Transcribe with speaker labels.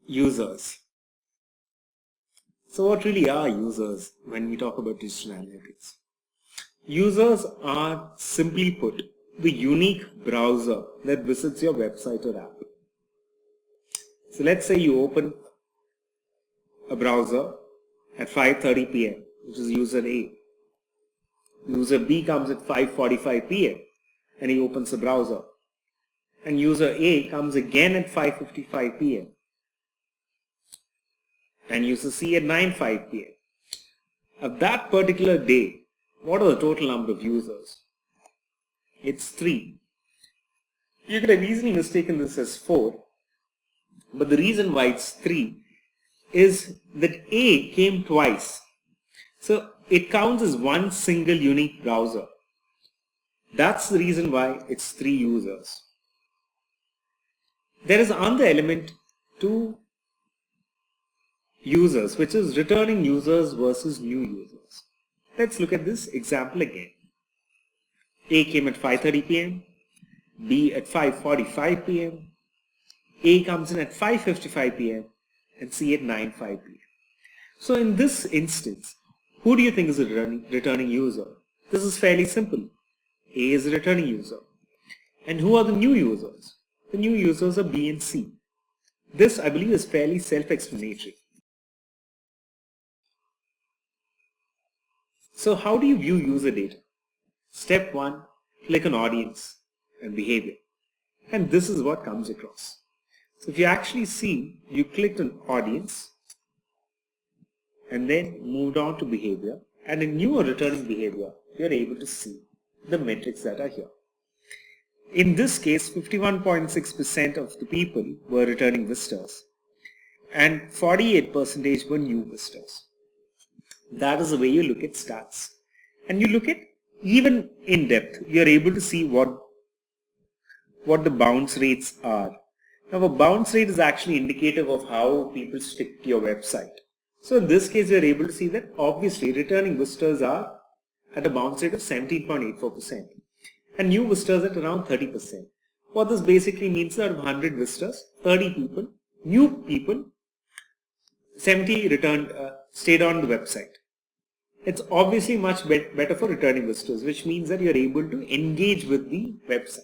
Speaker 1: Users. So what really are users when we talk about digital analytics? Users are, simply put, the unique browser that visits your website or app. So let's say you open a browser at 5:30 p.m., which is user A. User B comes at 5:45 p.m. and he opens the browser. And user A comes again at 5:55 p.m. and user C at 9:05 p.m. Of that particular day, what are the total number of users? It's 3. You could have easily mistaken this as 4, but the reason why it's 3 is that A came twice. So it counts as one single unique browser. That's the reason why it's 3 users. There is another element to users, which is returning users versus new users. Let's look at this example again. A came at 5:30 p.m., B at 5:45 p.m., A comes in at 5:55 p.m. and C at 9:05 p.m. So in this instance, who do you think is a returning user? This is fairly simple. A is a returning user. And who are the new users? The new users are B and C. This, I believe, is fairly self-explanatory. So how do you view user data? Step 1, click on audience and behavior. And this is what comes across. So if you actually see, you clicked on audience and then moved on to behavior, and in new or returning behavior, you're able to see the metrics that are here. In this case, 51.6% of the people were returning visitors and 48% were new visitors. That is the way you look at stats. And you look at even in depth, you're able to see what the bounce rates are. Now a bounce rate is actually indicative of how people stick to your website. So in this case, you're able to see that obviously returning visitors are at a bounce rate of 17.84% and new visitors at around 30%. What this basically means is out of 100 visitors, 30 people, new people, 70 stayed on the website. It's obviously much better for returning visitors, which means that you're able to engage with the website.